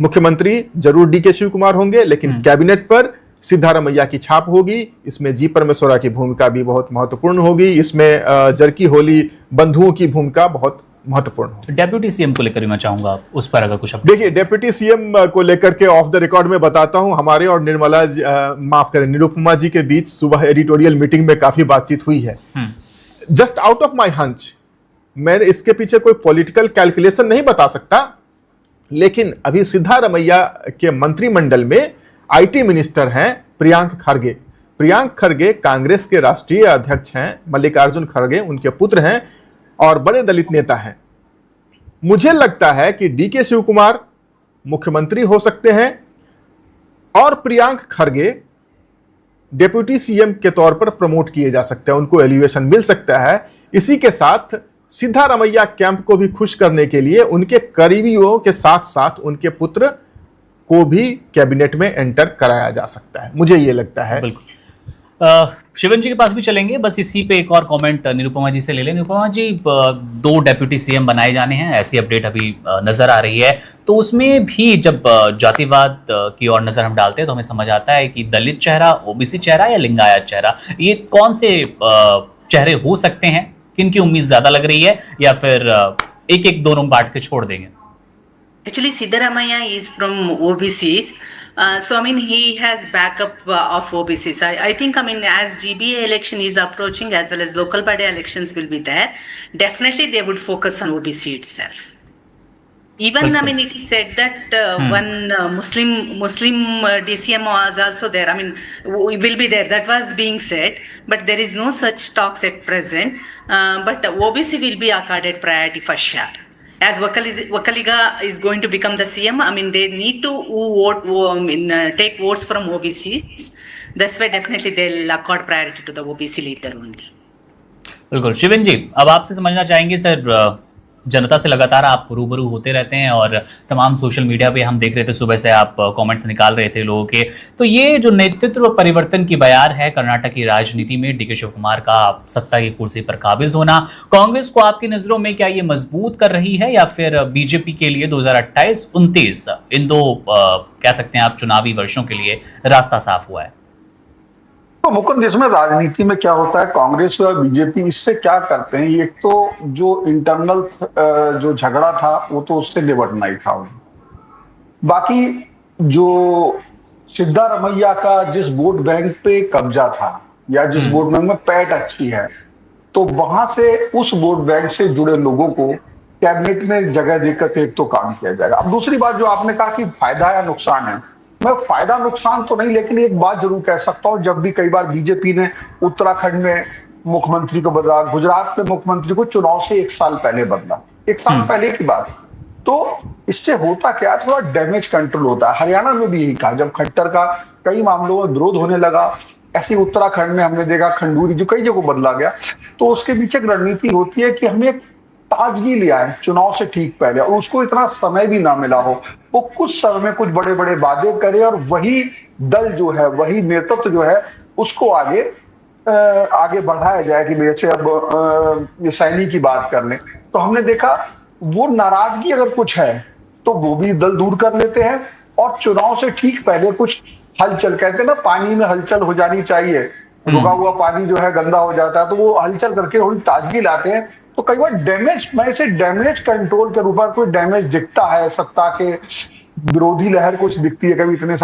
मुख्यमंत्री जरूर डीके शिव कुमार होंगे, लेकिन कैबिनेट पर सिद्धारमैया की छाप होगी। इसमें जी परमेश्वरा की भूमिका भी बहुत महत्वपूर्ण होगी। इसमें जरकी होली बंधुओं की भूमिका बहुत महत्वपूर्ण होगी। डेप्यूटी सीएम को लेकर मैं चाहूंगा आप उस पर अगर कुछ देखिए, डेप्यूटी सीएम को लेकर के ऑफ द रिकॉर्ड में बताता हूं, हमारे और माफ करें, निरुपमा जी के बीच सुबह एडिटोरियल मीटिंग में काफी बातचीत हुई है। Just out of my hunch, मैं इसके पीछे कोई पॉलिटिकल कैलकुलेशन नहीं बता सकता, लेकिन अभी सिद्धारमैया के मंत्रिमंडल में आईटी मिनिस्टर हैं प्रियांक खरगे। प्रियांक खरगे कांग्रेस के राष्ट्रीय अध्यक्ष हैं, मल्लिकार्जुन खरगे उनके पुत्र हैं और बड़े दलित नेता हैं। मुझे लगता है कि डीके शिव कुमार मुख्यमंत्री हो सकते हैं और प्रियांक खरगे डेप्यूटी सीएम के तौर पर प्रमोट किए जा सकते हैं, उनको एलिवेशन मिल सकता है। इसी के साथ सिद्धारमैया कैंप को भी खुश करने के लिए उनके करीबियों के साथ साथ उनके पुत्र को भी कैबिनेट में एंटर कराया जा सकता है, मुझे ये लगता है। बिल्कुल। शिवन जी के पास भी चलेंगे, बस इसी पे एक और कमेंट निरुपमा जी से ले लें। निरुपमा जी, 2 डेप्यूटी सीएम बनाए जाने हैं, ऐसी अपडेट अभी नजर आ रही है। तो उसमें भी जब जातिवाद की ओर नजर हम डालते हैं तो हमें समझ आता है कि दलित चेहरा, ओबीसी चेहरा या लिंगायत चेहरा, ये कौन से चेहरे हो सकते हैं? किन की उम्मीद ज्यादा लग रही है, या फिर एक एक दोनों बांट के छोड़ देंगे? Actually, Siddaramaiya is from OBCs. So, I mean, he has backup of OBCs. I think, I mean, as GBA election is approaching, as well as local body elections will be there, definitely they would focus on OBC itself. Even, I mean, it is said that one Muslim DCM was also there. I mean, will be there. That was being said, but there is no such talks at present. But OBC will be accorded priority for sure. As Wakaliga is going to become the CM, I mean, they need to take votes from OBCs. That's why definitely they'll accord priority to the OBC leader only. बिल्कुल। शिवन जी, अब आपसे समझना चाहेंगे sir, जनता से लगातार आप रूबरू होते रहते हैं और तमाम सोशल मीडिया पे हम देख रहे थे, सुबह से आप कमेंट्स निकाल रहे थे लोगों के। तो ये जो नेतृत्व परिवर्तन की बयार है कर्नाटक की राजनीति में, डीके शिव कुमार का सत्ता की कुर्सी पर काबिज होना, कांग्रेस को आपकी नजरों में क्या ये मजबूत कर रही है, या फिर बीजेपी के लिए 2028-29 इन 2 कह सकते हैं आप चुनावी वर्षों के लिए रास्ता साफ हुआ है? तो मुकुंद, इसमें राजनीति में क्या होता है, कांग्रेस और बीजेपी इससे क्या करते हैं, एक तो जो इंटरनल जो झगड़ा था वो तो उससे निपटना ही था। बाकी जो सिद्धारमैया का जिस वोट बैंक पे कब्जा था, या जिस वोट बैंक में पैठ अच्छी है, तो वहां से उस वोट बैंक से जुड़े लोगों को कैबिनेट में जगह देकर एक तो काम किया जाएगा। अब दूसरी बात जो आपने कहा कि फायदा या नुकसान है, मैं फायदा नुकसान तो नहीं, लेकिन एक बात जरूर कह सकता हूं, जब भी कई बार बीजेपी ने उत्तराखंड में मुख्यमंत्री को बदला, गुजरात में मुख्यमंत्री को चुनाव से 1 साल पहले बदला, 1 साल पहले की बात, तो इससे होता क्या, थोड़ा डैमेज कंट्रोल होता है। हरियाणा में भी यही कहा, जब खट्टर का कई मामलों में विरोध होने लगा, ऐसे उत्तराखंड में हमने देखा, खंडूरी जो कई जगह बदला गया, तो उसके पीछे एक रणनीति होती है कि हमें एक ताजगी ले आए चुनाव से ठीक पहले, और उसको इतना समय भी ना मिला हो, वो कुछ समय में कुछ बड़े बड़े वादे करे और वही दल जो है, वही नेतृत्व जो है, उसको आगे बढ़ाया जाए। कि जैसे अब ये सैनी की बात कर लें, तो हमने देखा वो नाराजगी अगर कुछ है तो वो भी दल दूर कर लेते हैं, और चुनाव से ठीक पहले कुछ हलचल, कहते हैं ना पानी में हलचल हो जानी चाहिए, रुका हुआ पानी जो है गंदा हो जाता है, तो वो हलचल करके थोड़ी ताजगी लाते हैं। तो कई बार डैमेज, मैं इसे डैमेज कंट्रोल के रूप में, कोई डैमेज दिखता है सत्ता के विरोधी लहर कुछ दिखती है, कभी इतने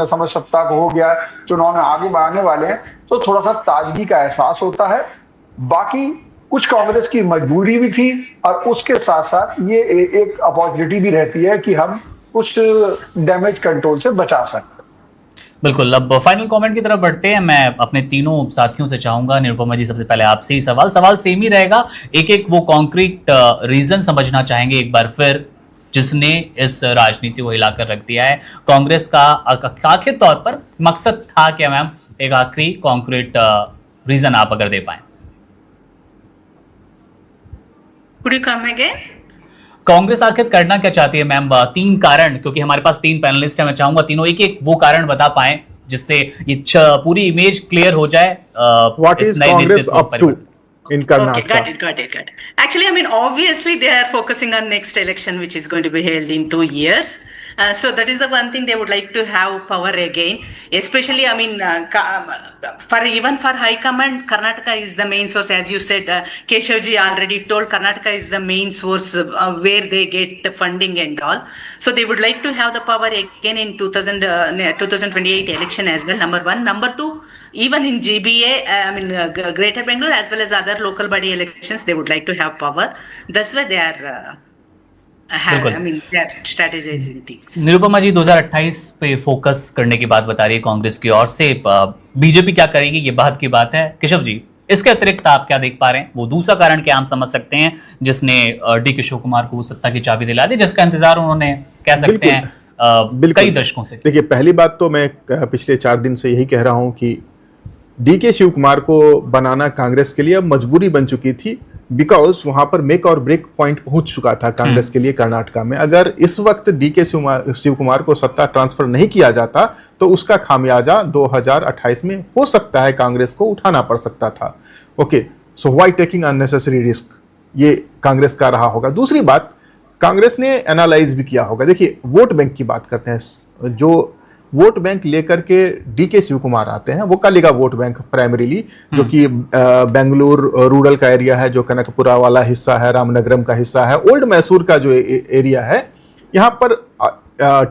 समय सत्ता को हो गया, चुनाव में आगे बढ़ने वाले हैं, तो थोड़ा सा ताजगी का एहसास होता है। बाकी कुछ कांग्रेस की मजबूरी भी थी और उसके साथ साथ ये एक अपॉर्चुनिटी भी रहती है कि हम कुछ डैमेज कंट्रोल से बचा सकते हैं। बिल्कुल, अब फाइनल कमेंट की तरफ बढ़ते हैं। मैं अपने तीनों साथियों से चाहूंगा, निरुपमा जी सबसे पहले आपसे ही सवाल सेम ही रहेगा, एक एक वो कॉन्क्रीट रीजन समझना चाहेंगे एक बार फिर जिसने इस राजनीति को हिलाकर रख दिया है। कांग्रेस का आखिर तौर पर मकसद था क्या मैम? एक आखिरी कॉन्क्रीट रीजन आप अगर दे पाए। कांग्रेस आखिर करना क्या चाहती है मैम? 3 कारण, क्योंकि हमारे पास 3 पैनलिस्ट हैं, मैं चाहूंगा तीनों एक एक वो कारण बता पाए जिससे ये पूरी इमेज क्लियर हो जाए। What is Congress up to in Karnataka? Okay, got it. Actually, I mean, obviously they are focusing on next election, which is going to be held in 2 years. So that is the one thing they would like to have power again. Especially, I mean, for High Command, Karnataka is the main source. As you said, Keshavji already told Karnataka is the main source where they get funding and all. So they would like to have the power again in 2028 election as well. Number one. Number two, even in GBA, I mean, Greater Bangalore as well as other local body elections, they would like to have power. That's why they are, they are strategizing things. Nirupama ji 2028 पे focus करने की बात बता रही है कांग्रेस की ओर से, BJP क्या करेगी ये बात की बात है। केशव जी, इसके अतिरिक्त आप क्या देख पा रहे हैं? वो दूसरा कारण क्या हम समझ सकते हैं जिसने डी.के. शिव कुमार को सत्ता की चाबी दिला दी, जिसका इंतजार उन्होंने कह सकते हैं कई दशकों से? देखिए, पहली बात तो मैं पिछले 4 दिन से यही कह रहा हूं कि डी.के. शिव कुमार को बनाना कांग्रेस के लिए अब मजबूरी बन चुकी थी, बिकॉज वहां पर मेक और ब्रेक पॉइंट पहुंच चुका था कांग्रेस के लिए कर्नाटका में। अगर इस वक्त डी.के. शिव कुमार को सत्ता ट्रांसफर नहीं किया जाता तो उसका खामियाजा 2028 में हो सकता है कांग्रेस को उठाना पड़ सकता था। Okay, so why taking unnecessary risk, ये कांग्रेस का रहा होगा। दूसरी बात, कांग्रेस ने एनालाइज भी किया होगा। देखिए, वोट बैंक की बात करते हैं, जो वोट बैंक लेकर के डी.के. शिव कुमार आते हैं, वो कलिगा वोट बैंक प्राइमरीली, जो कि बेंगलुरु रूरल का एरिया है, जो कनकपुरा वाला हिस्सा है, रामनगरम का हिस्सा है, ओल्ड मैसूर का जो एरिया है, यहाँ पर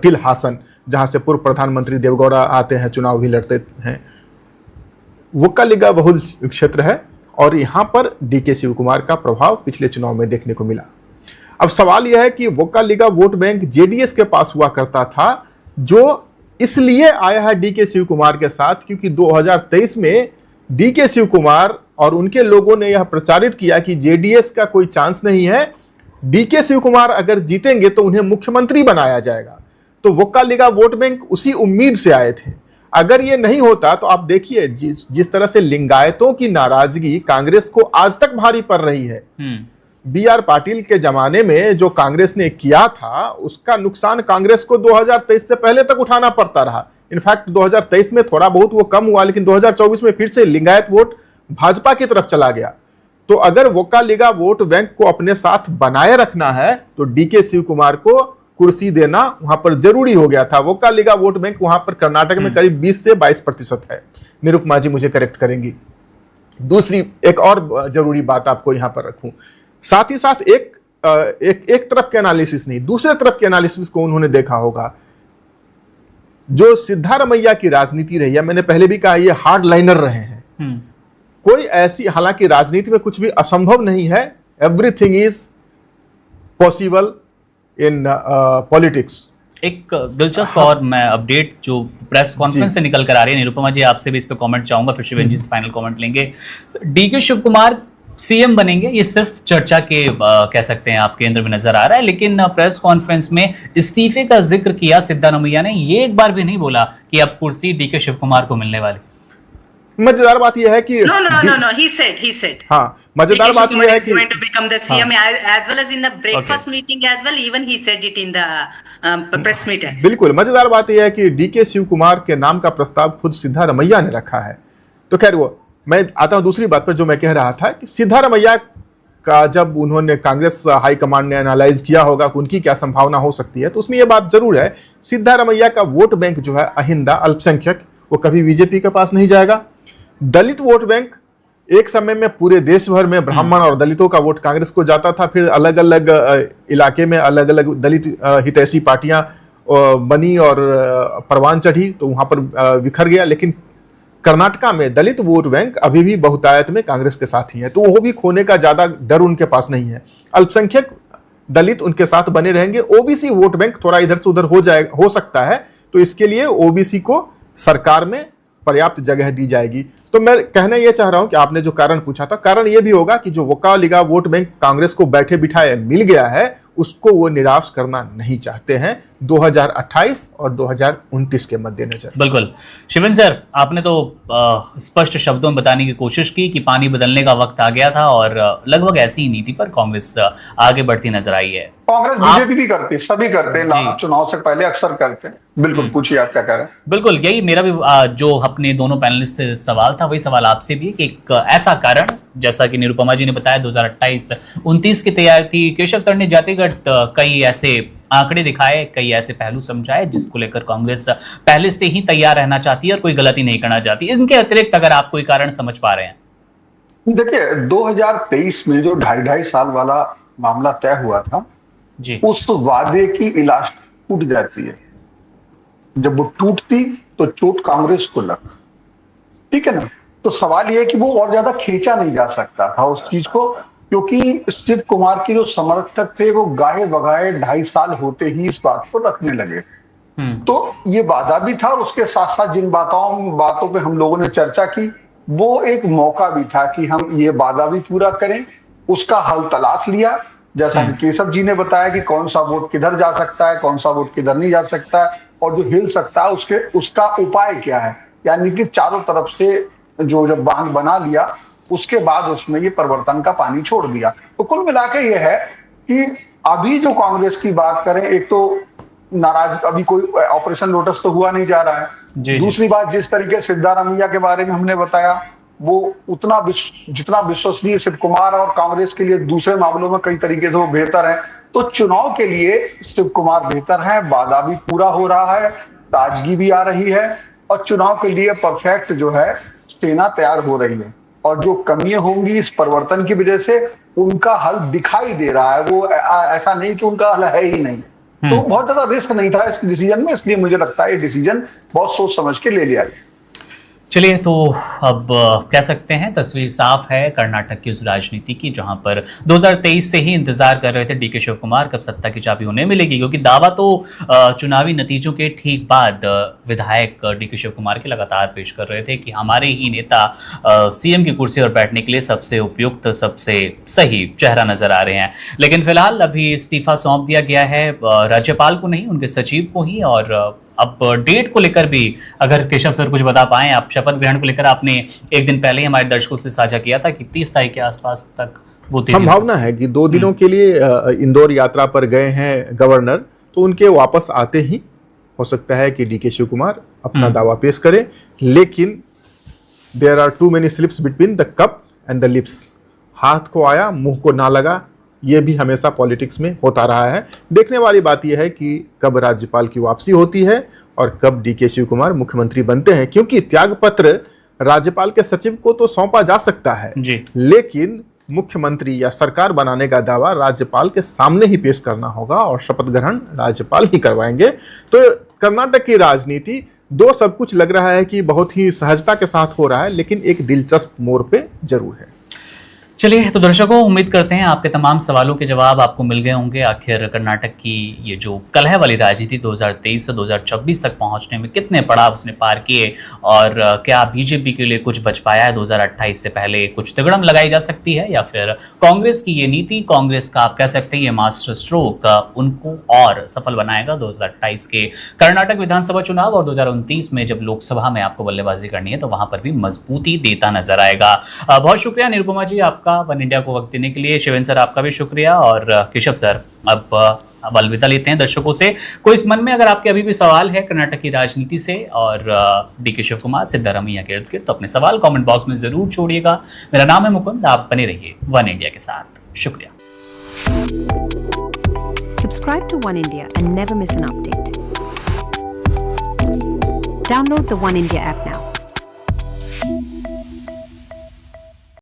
टिल हासन, जहाँ से पूर्व प्रधानमंत्री देवगौड़ा आते हैं, चुनाव भी लड़ते हैं, वो कलिगा बहुल क्षेत्र है और यहाँ पर डी.के. शिव कुमार का प्रभाव पिछले चुनाव में देखने को मिला। अब सवाल यह है कि वोकालिगा वोट बैंक जेडीएस के पास हुआ करता था, जो इसलिए आया है डी.के. शिव कुमार के साथ क्योंकि 2023 में डी.के. शिव कुमार और उनके लोगों ने यह प्रचारित किया कि जेडीएस का कोई चांस नहीं है, डी.के. शिव कुमार अगर जीतेंगे तो उन्हें मुख्यमंत्री बनाया जाएगा। तो वोकालिगा वोट बैंक उसी उम्मीद से आए थे। अगर ये नहीं होता तो आप देखिए जिस तरह से लिंगायतों की नाराजगी कांग्रेस को आज तक भारी पड़ रही है। बी.आर. पाटिल के जमाने में जो कांग्रेस ने किया था उसका नुकसान कांग्रेस को 2023 से पहले तक उठाना पड़ता रहा। इनफैक्ट 2023 में थोड़ा बहुत वो कम हुआ, लेकिन 2024 में फिर से लिंगायत वोट भाजपा की तरफ चला गया। तो अगर वोकालिगा वोट बैंक को अपने साथ बनाए रखना है तो डी.के. शिव कुमार को कुर्सी देना वहां पर जरूरी हो गया था। वोकालिगा वोट बैंक वहां पर कर्नाटक में करीब 20 से 22% है। निरुपमा जी मुझे करेक्ट करेंगी। दूसरी एक और जरूरी बात आपको यहां पर रखूं, साथ ही साथ एक तरफ के एनालिसिस नहीं, दूसरे तरफ के एनालिसिस को उन्होंने देखा होगा। जो सिद्धारमैया की राजनीति रही है, मैंने पहले भी कहा, ये हार्ड लाइनर रहे हैं। कोई ऐसी, हालांकि राजनीति में कुछ भी असंभव नहीं है, everything is possible in politics. एक दिलचस्प और मैं अपडेट जो प्रेस कॉन्फ्रेंस से निकल कर आ रही है, निरुपमा जी आपसे भी इस पे कमेंट चाहूंगा, फिर शिवेन जी से फाइनल कमेंट लेंगे। डी.के. शिव कुमार सीएम बनेंगे, ये सिर्फ चर्चा के कह सकते हैं आप केंद्र में नजर आ रहा है, लेकिन प्रेस कॉन्फ्रेंस में इस्तीफे का जिक्र किया सिद्धारमैया ने, ये एक बार भी नहीं बोला कि अब कुर्सी डी.के. शिव कुमार को मिलने वाली। मजेदार बात यह है कि no, he said हाँ, मजेदार बात यह है कि going to become the CM as well as in the breakfast meeting as well, even he said it in the press meet. बिल्कुल, मजेदार बात यह है कि डी.के. शिव कुमार के नाम का प्रस्ताव खुद सिद्धारमैया ने रखा है। तो खैर, वो मैं आता हूं दूसरी बात पर, जो मैं कह रहा था कि सिद्धारमैया का जब उन्होंने कांग्रेस हाईकमांड ने एनालाइज किया होगा कि उनकी क्या संभावना हो सकती है, तो उसमें यह बात जरूर है, सिद्धारमैया का वोट बैंक जो है अहिंदा अल्पसंख्यक, वो कभी बीजेपी के पास नहीं जाएगा। दलित वोट बैंक, एक समय में पूरे देश भर में ब्राह्मण और दलितों का वोट कांग्रेस को जाता था, फिर अलग अलग इलाके में अलग अलग दलित हितैषी पार्टियां बनी और परवान चढ़ी तो वहां पर बिखर गया। लेकिन कर्नाटका में दलित वोट बैंक अभी भी बहुतायत में कांग्रेस के साथ ही है, तो वो भी खोने का ज्यादा डर उनके पास नहीं है। अल्पसंख्यक दलित उनके साथ बने रहेंगे। ओबीसी वोट बैंक थोड़ा इधर से उधर हो सकता है, तो इसके लिए ओबीसी को सरकार में पर्याप्त जगह दी जाएगी। तो मैं कहना यह चाह रहा हूं कि आपने जो कारण पूछा था, कारण यह भी होगा कि जो वोकालिगा वोट बैंक कांग्रेस को बैठे बिठाए मिल गया है, उसको वो निराश करना नहीं चाहते हैं 2028 और 2029 के मद्देनजर। बिल्कुल शिवन सर, आपने तो स्पष्ट शब्दों में बताने की कोशिश की कि पानी बदलने का वक्त आ गया था और लगभग ऐसी ही नीति पर कांग्रेस आगे बढ़ती नजर आई है। कांग्रेस बीजेपी भी करती, सभी करते हैं, चुनाव से पहले अक्सर करते हैं। बिल्कुल, पूछिए आप क्या कह रहे हैं। बिल्कुल, यही मेरा भी जो अपने दोनों पैनलिस्ट से सवाल था, वही सवाल आपसे भी कि एक ऐसा कारण, जैसा कि निरुपमा जी ने बताया 2028-29 की तैयारी थी, केशव सर ने जातिगत कई ऐसे आंकड़े दिखाए, कई ऐसे पहलू समझाए जिसको लेकर कांग्रेस पहले से ही तैयार रहना चाहती है और कोई गलती नहीं करना चाहती। इनके अतिरिक्त अगर आप कोई कारण समझ पा रहे हैं? देखिए, 2023 में जो 2.5 साल वाला मामला तय हुआ था जी, उस वादे की इलास्टिक टूट जाती है। जब वो टूटती तो चोट कांग्रेस को लग, ठीक है ना। तो सवाल यह है कि वो और ज्यादा खींचा नहीं जा सकता था उस चीज को, क्योंकि शिव कुमार के जो समर्थक थे वो गाहे बगाए 2.5 साल होते ही इस बात को रखने लगे। तो ये वादा भी था और उसके साथ साथ जिन बातों पे हम लोगों ने चर्चा की, वो एक मौका भी था कि हम ये वादा भी पूरा करें। उसका हल तलाश लिया, जैसा कि केशव जी ने बताया कि कौन सा वोट किधर जा सकता है, कौन सा वोट किधर नहीं जा सकता है, और जो हिल सकता है उसका उपाय क्या है। यानी कि चारों तरफ से जो जब बांध बना लिया, उसके बाद उसमें ये परिवर्तन का पानी छोड़ दिया। तो कुल मिला के ये है कि अभी जो कांग्रेस की बात करें, एक तो नाराज, अभी कोई ऑपरेशन लोटस तो हुआ नहीं जा रहा है। दूसरी बात, जिस तरीके से सिद्धारमैया के बारे में हमने बताया, वो जितना विश्वसनीय शिव कुमार और कांग्रेस के लिए दूसरे मामलों में कई तरीके से वो बेहतर है, तो चुनाव के लिए शिव कुमार बेहतर है। वादा भी पूरा हो रहा है, ताजगी भी आ रही है, और चुनाव के लिए परफेक्ट जो है सेना तैयार हो रही है। और जो कमियां होंगी इस परिवर्तन की वजह से, उनका हल दिखाई दे रहा है। वो ऐसा नहीं कि उनका हल है ही नहीं। तो बहुत ज्यादा रिस्क नहीं था इस डिसीजन में, इसलिए मुझे लगता है ये डिसीजन बहुत सोच समझ के ले लिया गया। चलिए, तो अब कह सकते हैं तस्वीर साफ है कर्नाटक की उस राजनीति की, जहां पर 2023 से ही इंतजार कर रहे थे डीके शिव कुमार कब सत्ता की चाबी उन्हें मिलेगी, क्योंकि दावा तो चुनावी नतीजों के ठीक बाद विधायक डीके शिव कुमार के लगातार पेश कर रहे थे कि हमारे ही नेता सीएम की कुर्सी पर बैठने के लिए सबसे उपयुक्त, सबसे सही चेहरा नजर आ रहे हैं। लेकिन फिलहाल अभी इस्तीफा सौंप दिया गया है राज्यपाल को नहीं, उनके सचिव को ही। और अब डेट को लेकर भी अगर केशव सर कुछ बता पाएं, आप शपथ ग्रहण को लेकर आपने एक दिन पहले ही हमारे दर्शकों से साझा किया था कि 30 तारीख के आसपास तक वो संभावना है कि 2 दिनों के लिए इंदौर यात्रा पर गए हैं गवर्नर, तो उनके वापस आते ही हो सकता है कि डीके शिव कुमार अपना दावा पेश करें। लेकिन there are too many slips between the cup and the lips. हाथ को आया मुंह को ना लगा, ये भी हमेशा पॉलिटिक्स में होता रहा है। देखने वाली बात यह है कि कब राज्यपाल की वापसी होती है और कब डीके शिव कुमार मुख्यमंत्री बनते हैं, क्योंकि त्यागपत्र राज्यपाल के सचिव को तो सौंपा जा सकता है जी, लेकिन मुख्यमंत्री या सरकार बनाने का दावा राज्यपाल के सामने ही पेश करना होगा और शपथ ग्रहण राज्यपाल ही करवाएंगे। तो कर्नाटक की राजनीति सब कुछ लग रहा है कि बहुत ही सहजता के साथ हो रहा है, लेकिन एक दिलचस्प मोड़ पे जरूर है। चलिए, तो दर्शकों, उम्मीद करते हैं आपके तमाम सवालों के जवाब आपको मिल गए होंगे। आखिर कर्नाटक की ये जो कलह वाली राजनीति 2023 से 2026 तक पहुंचने में कितने पड़ाव उसने पार किए, और क्या बीजेपी के लिए कुछ बच पाया है 2028 से पहले, कुछ तिगड़म लगाई जा सकती है, या फिर कांग्रेस की ये नीति, कांग्रेस का आप कह सकते हैं ये मास्टर स्ट्रोक उनको और सफल बनाएगा 2028 के कर्नाटक विधानसभा चुनाव, और 2029 में जब लोकसभा में आपको बल्लेबाजी करनी है तो वहां पर भी मजबूती देता नजर आएगा। बहुत शुक्रिया निरुपमा जी आपका वन इंडिया को वक्त देने के लिए। शिवेन सर आपका भी शुक्रिया, और केशव सर अब अलविदा लेते हैं दर्शकों से। कोई इस मन में अगर आपके अभी भी सवाल है कर्नाटक की राजनीति से और डीके शिव कुमार, सिद्धारमैया के इर्द गिर्द, तो अपने सवाल कमेंट बॉक्स में जरूर छोड़िएगा। मेरा नाम है मुकुंद, आप बने रहिए वन इंडिया के साथ। शुक्रिया। Subscribe to One India and never miss an update. Download the One India app now.